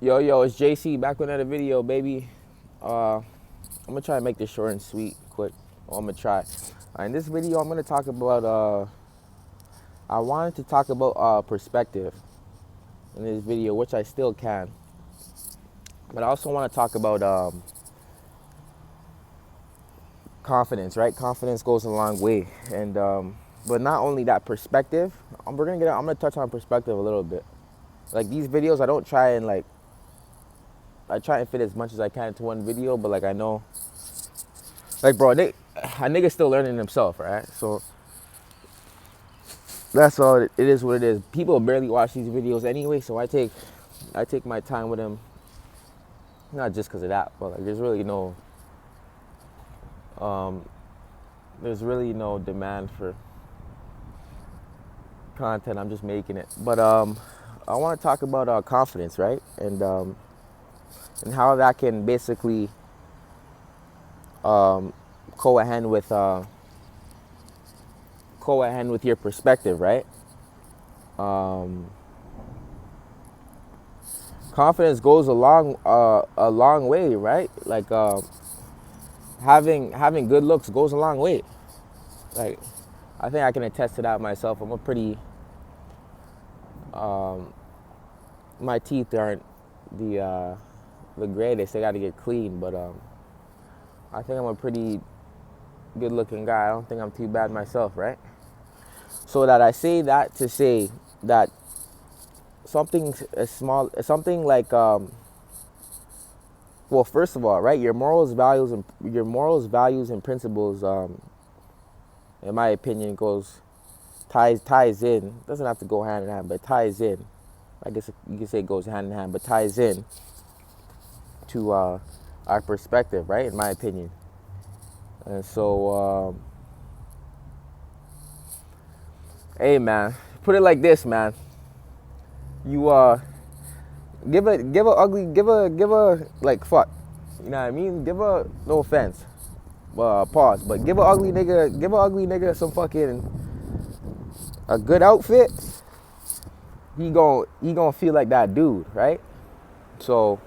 Yo, it's JC back with another video, baby. I'm gonna try to make this short and sweet, quick. I'm gonna try. In this video, I'm gonna talk about. I wanted to talk about perspective in this video, which I still can. But I also want to talk about confidence, right? Confidence goes a long way, and but not only that, perspective. I'm gonna touch on perspective a little bit. Like these videos, I don't try and like. I try and fit as much as I can into one video, but like I know. Like, bro, a nigga's still learning himself, right? So that's all. It is what it is. People barely watch these videos anyway, so I take my time with them. Not just because of that, but like there's really no demand for content. I'm just making it. But I want to talk about confidence, right? And how that can basically co-hand with your perspective, right? Confidence goes a long way, right? Like having good looks goes a long way. Like I think I can attest to that myself. I'm a pretty my teeth aren't the greatest. They got to get clean, but I think I'm a pretty good looking guy. I don't think I'm too bad myself, right? So that I say that to say that something as small, something like well, first of all, right, your morals, values, and principles, in my opinion, ties in. Doesn't have to go hand in hand, but ties in. I guess you can say it goes hand in hand, but ties in to our perspective, right? In my opinion, and so, hey, man, put it like this, man. You give a like fuck, you know what I mean? Give a, no offense, pause, but give a ugly nigga some fucking a good outfit. He gonna feel like that dude, right? So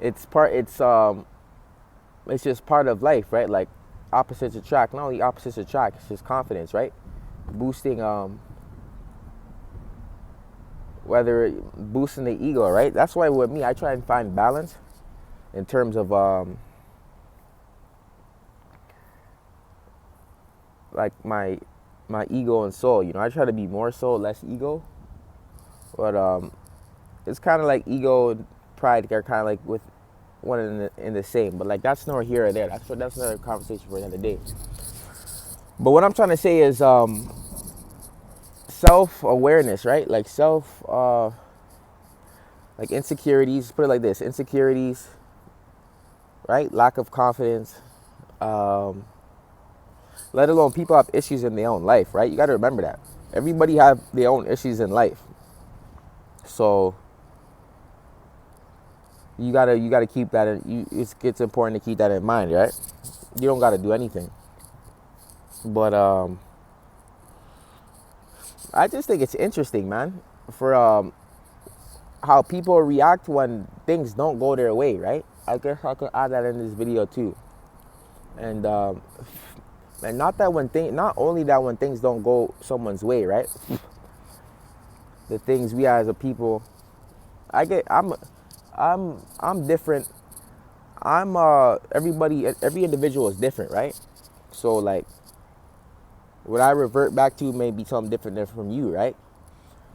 it's just part of life, right? Like opposites attract. Not only opposites attract, it's just confidence, right? Boosting boosting the ego, right? That's why with me, I try and find balance in terms of like my ego and soul. You know, I try to be more soul, less ego. But it's kind of like ego and pride are kind of like with one in the same. But like that's nor here or there. That's another conversation for another day. But what I'm trying to say is self-awareness, right? Like like insecurities, put it like this, insecurities, right? Lack of confidence, let alone people have issues in their own life, right? You got to remember that. Everybody have their own issues in life. So you gotta keep that in, it's important to keep that in mind, right? You don't gotta do anything. But I just think it's interesting, man, for how people react when things don't go their way, right? I guess I could add that in this video too. And not only that when things don't go someone's way, right? The things we as a people, I'm different. Every individual is different, right? So like what I revert back to may be something different than from you, right?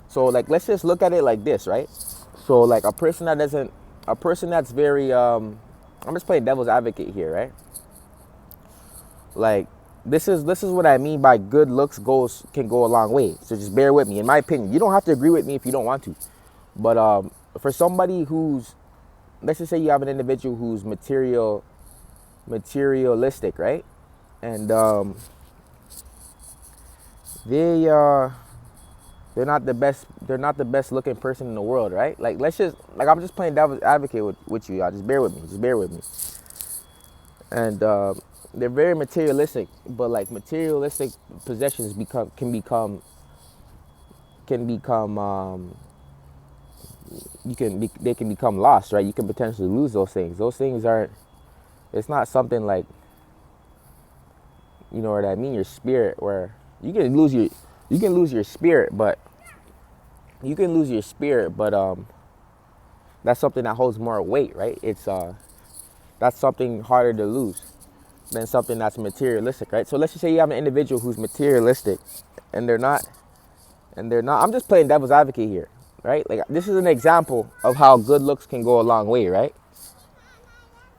So like let's just look at it like this, right? So like a person that's very I'm just playing devil's advocate here, right? Like this is what I mean by good looks can go a long way. So just bear with me. In my opinion, you don't have to agree with me if you don't want to. But for somebody who's, let's just say you have an individual who's materialistic, right? And they're not the best looking person in the world, right? Like I'm just playing devil's advocate with you, y'all. Just bear with me. And they're very materialistic, but like materialistic possessions can become they can become lost, right? You can potentially lose those things. Those things aren't. It's not something like, you know what I mean, your spirit, where you can lose your spirit, but that's something that holds more weight, right? It's that's something harder to lose than something that's materialistic, right? So let's just say you have an individual who's materialistic and they're not, I'm just playing devil's advocate here, right? Like, this is an example of how good looks can go a long way, right?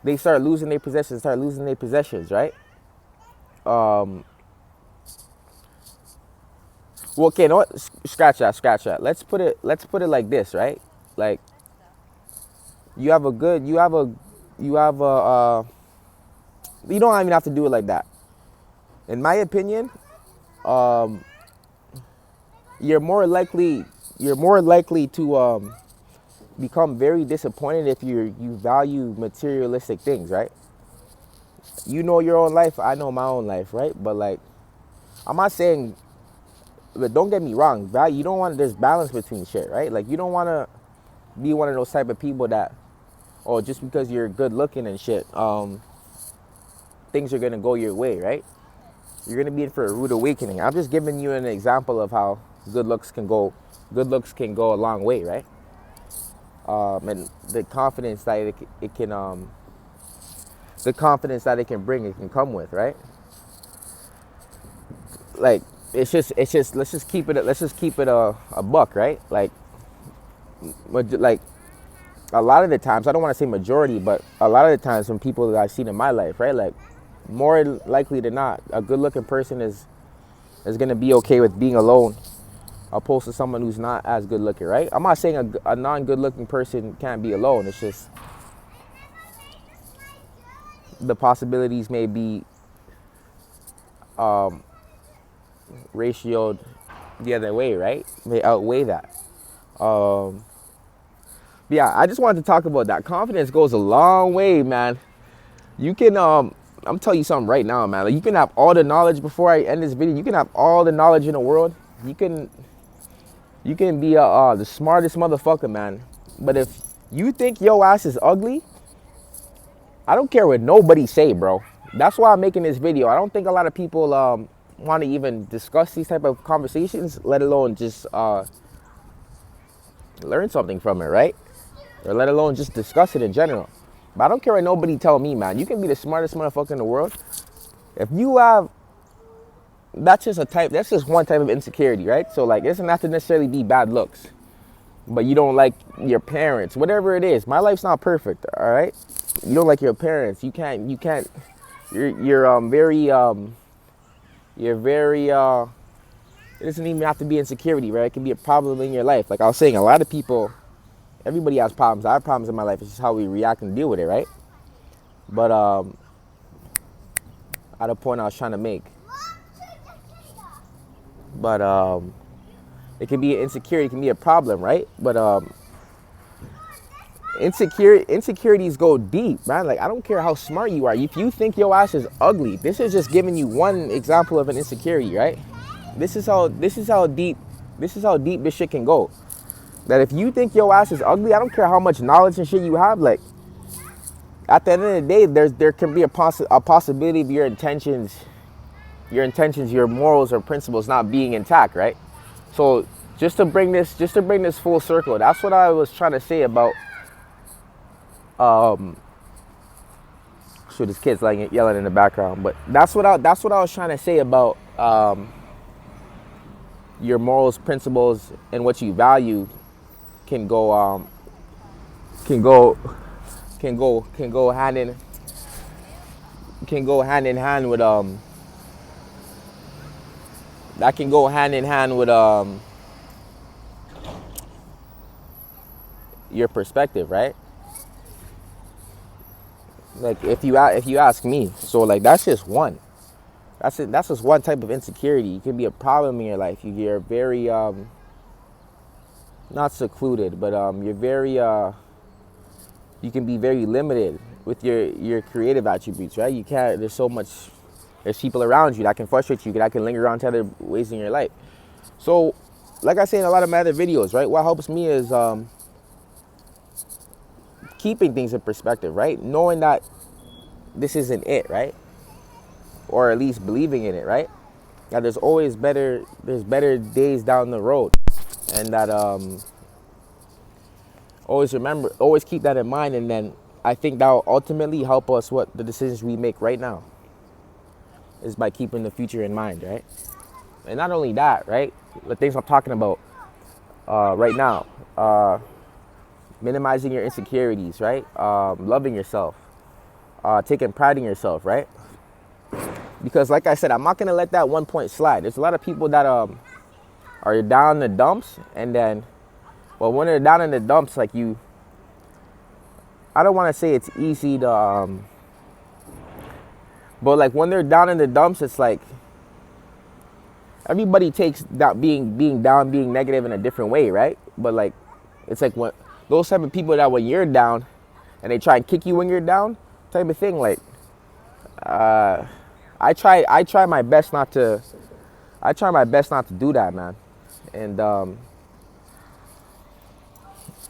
They start losing their possessions, right? Well, okay, you know what? Scratch that. Let's put it like this, right? Like, you don't even have to do it like that. In my opinion, you're more likely to become very disappointed if you value materialistic things, right? You know your own life, I know my own life, right? But like, I'm not saying, but don't get me wrong, you don't want, there's balance between shit, right? Like, you don't want to be one of those type of people that, oh, just because you're good looking and shit, things are gonna go your way, right? You're gonna be in for a rude awakening. I'm just giving you an example of how good looks can go a long way, right? And the confidence that it can bring, it can come with, right? Like, it's just let's just keep it a buck, right? Like a lot of the times, I don't want to say majority, but a lot of the times when people that I've seen in my life, right, like, more likely than not, a good looking person is gonna be okay with being alone, opposed to someone who's not as good looking, right? I'm not saying a non good looking person can't be alone. It's just the possibilities may be ratioed the other way, right? May outweigh that. Yeah, I just wanted to talk about that. Confidence goes a long way, man. You can I'm telling you something right now, man. Like, you can have all the knowledge before I end this video. You can have all the knowledge in the world. You can be the smartest motherfucker, man. But if you think your ass is ugly, I don't care what nobody say, bro. That's why I'm making this video. I don't think a lot of people want to even discuss these type of conversations, let alone just learn something from it, right? Or let alone just discuss it in general. But I don't care what nobody tell me, man. You can be the smartest motherfucker in the world. If you have, that's just one type of insecurity, right? So, like, it doesn't have to necessarily be bad looks, but you don't like your parents, whatever it is. My life's not perfect, all right? You don't like your parents. You're very, it doesn't even have to be insecurity, right? It can be a problem in your life. Like I was saying, a lot of people, everybody has problems. I have problems in my life. It's just how we react and deal with it, right? But at a point I was trying to make. But it can be an insecurity, it can be a problem, right? But insecurities go deep, man. Like, I don't care how smart you are. If you think your ass is ugly, this is just giving you one example of an insecurity, right? This is how deep this shit can go. That if you think your ass is ugly, I don't care how much knowledge and shit you have. Like, at the end of the day, there can be a possibility of your intentions, your morals or principles not being intact, right? So just to bring this full circle, that's what I was trying to say about. So this kid's like yelling in the background, but that's what I was trying to say about your morals, principles, and what you value can go hand in hand with that can go hand in hand with your perspective, right? Like, if you ask me, so like that's just one. That's just one type of insecurity. It can be a problem in your life. You're very not secluded, but you're very you can be very limited with your creative attributes, right? You can't. There's people around you that can frustrate you, that can linger on to other ways in your life. So, like I say in a lot of my other videos, right? What helps me is keeping things in perspective, right? Knowing that this isn't it, right? Or at least believing in it, right? That there's better days down the road. And that always keep that in mind. And then I think that will ultimately help us what the decisions we make right now is by keeping the future in mind, right? And not only that, right? The things I'm talking about right now, minimizing your insecurities, right? Loving yourself, taking pride in yourself, right? Because like I said, I'm not gonna let that 1 point slide. There's a lot of people that are down in the dumps, and then, well, when they're down in the dumps, like I don't want to say it's easy to, but like when they're down in the dumps, it's like everybody takes that being down, being negative in a different way, right? But like, it's like when those type of people that when you're down, and they try and kick you when you're down, type of thing, like, I try my best not to do that, man. And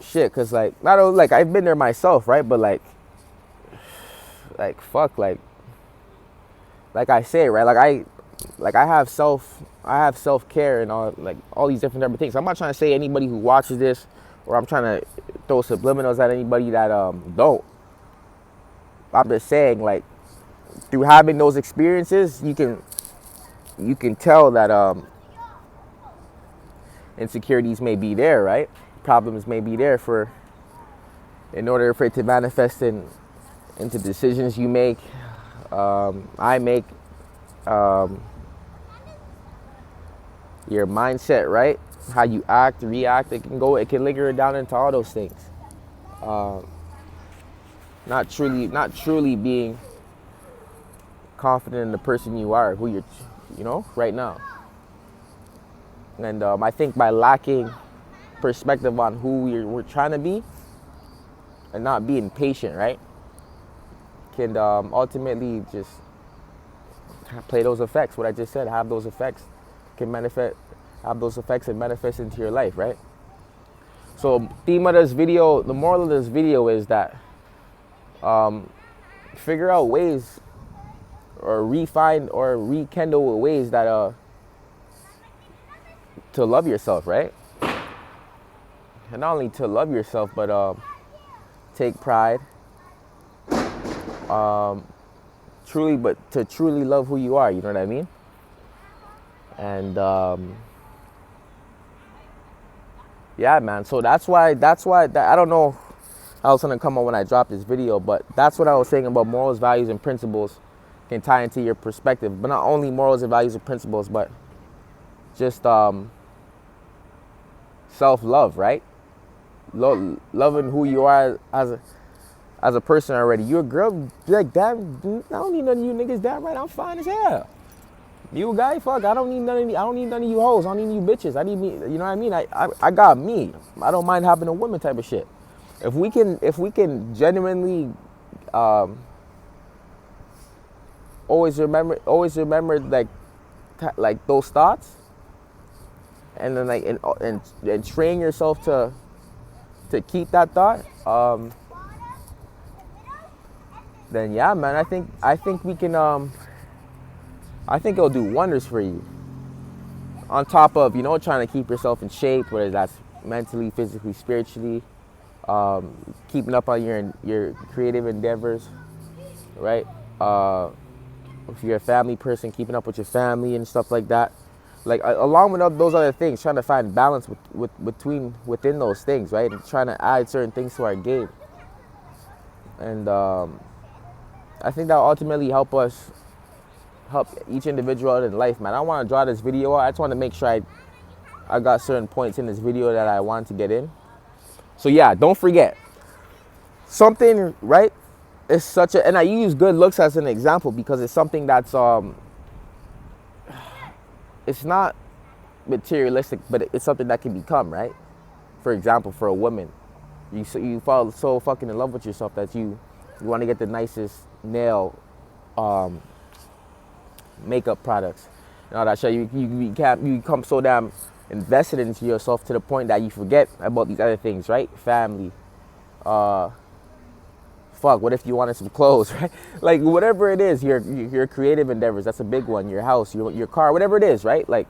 shit, cause like not only like I've been there myself, right? But like fuck, like I say, right? I have self care and all these different type of things. I'm not trying to say anybody who watches this, or I'm trying to throw subliminals at anybody that don't. I'm just saying, like, through having those experiences, you can tell that insecurities may be there, right? Problems may be there in order for it to manifest into decisions you make, I make, your mindset, right? How you act, react, it can linger down into all those things. Not truly being confident in the person you are, who you're, right now. And I think by lacking perspective on who we're trying to be and not being patient, right, can ultimately just play those effects. What I just said, have those effects and manifest into your life, right? So the moral of this video is that figure out ways or refine or rekindle ways that to love yourself, right? And not only to love yourself, but take pride, to truly love who you are, you know what I mean? And yeah, man, so that's why I don't know how it's gonna come out when I drop this video, but that's what I was saying about morals, values, and principles can tie into your perspective. But not only morals and values and principles, but just self-love, right? Loving who you are as a person already. You're a girl, like, damn, I don't need none of you niggas. Damn right, I'm fine as hell. You a guy, fuck, I don't need none of you hoes. I don't need you bitches. I need me. You know what I mean? I got me. I don't mind having a woman type of shit. If we can genuinely always remember like those thoughts, and then like and train yourself to keep that thought, then yeah, man, I think we can I think it'll do wonders for you. On top of, trying to keep yourself in shape, whether that's mentally, physically, spiritually, keeping up on your creative endeavors, right? If you're a family person, keeping up with your family and stuff like that. Like, along with those other things, trying to find balance within those things, right? And trying to add certain things to our game. And I think that'll ultimately help each individual out in life, man. I don't want to draw this video out. I just want to make sure I got certain points in this video that I want to get in. So yeah, don't forget. Something, right, is and I use good looks as an example because it's something that's, it's not materialistic, but it's something that can become, right? For example, for a woman, you fall so fucking in love with yourself that you want to get the nicest nail, makeup products and all that shit. You become so damn invested into yourself to the point that you forget about these other things, right? Family, fuck, what if you wanted some clothes, right? Like whatever it is, your creative endeavors, that's a big one. Your house, your car, whatever it is, right? Like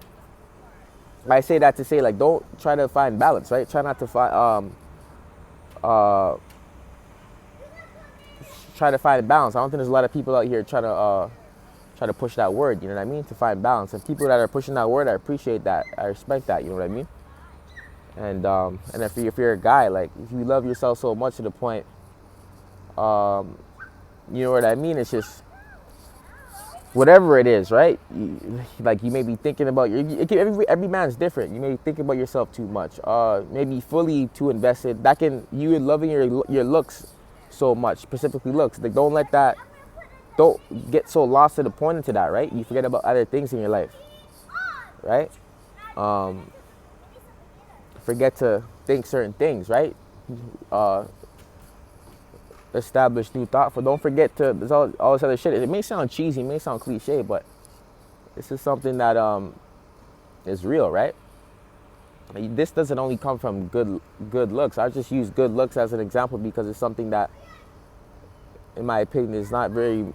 I say that to say, like, don't try to find balance, right? Try not to find try to find balance. I don't think there's a lot of people out here trying to push that word, you know what I mean? To find balance. And people that are pushing that word, I appreciate that. I respect that, you know what I mean? And if you're a guy, like if you love yourself so much to the point, you know what I mean? It's just whatever it is, right? Like you may be thinking about every man's different. You may be thinking about yourself too much. Maybe fully too invested. That can you loving your looks so much, specifically looks. Like don't get so lost to the point into that, right? You forget about other things in your life, right? Forget to think certain things, right? Establish new thought. For don't forget to there's all this other shit. It may sound cheesy, it may sound cliche, but this is something that is real, right? This doesn't only come from good looks. I just use good looks as an example because it's something that, in my opinion, is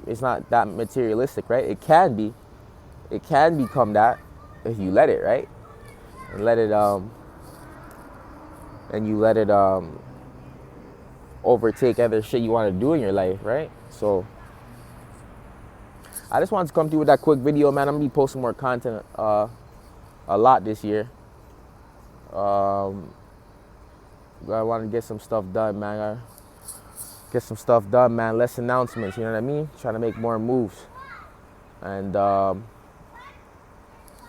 it's not that materialistic, right? It can become that if you let it, right? And you let it overtake other shit you want to do in your life, right? So I just wanted to come through with that quick video, man. I'm gonna be posting more content a lot this year. I want to get some stuff done, man. Less announcements, you know what I mean? Trying to make more moves. And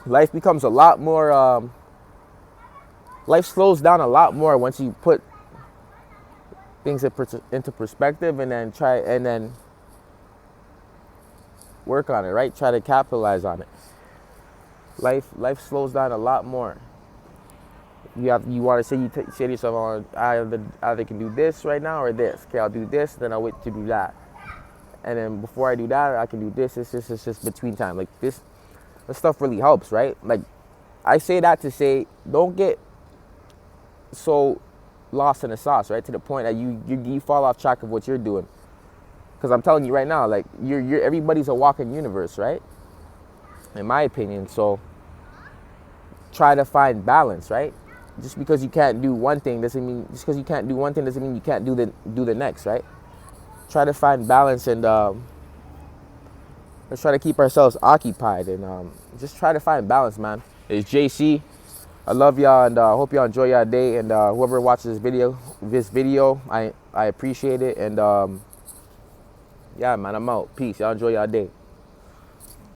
life becomes a lot more life slows down a lot more once you put things into perspective and then work on it, right? Try to capitalize on it. Life slows down a lot more. You want to say to yourself, oh, I either can do this right now or this. Okay, I'll do this, then I'll wait to do that. And then before I do that, I can do this. It's just between time. Like this stuff really helps, right? Like I say that to say, don't get so lost in the sauce, right? To the point that you fall off track of what you're doing. Because I'm telling you right now, like everybody's a walking universe, right? In my opinion. So try to find balance, right? Just because you can't do one thing doesn't mean you can't do the next, right? Try to find balance and let's try to keep ourselves occupied and just try to find balance, man. It's JC. I love y'all and I hope y'all enjoy y'all day. And whoever watches this video, I appreciate it. And yeah, man, I'm out. Peace. Y'all enjoy y'all day.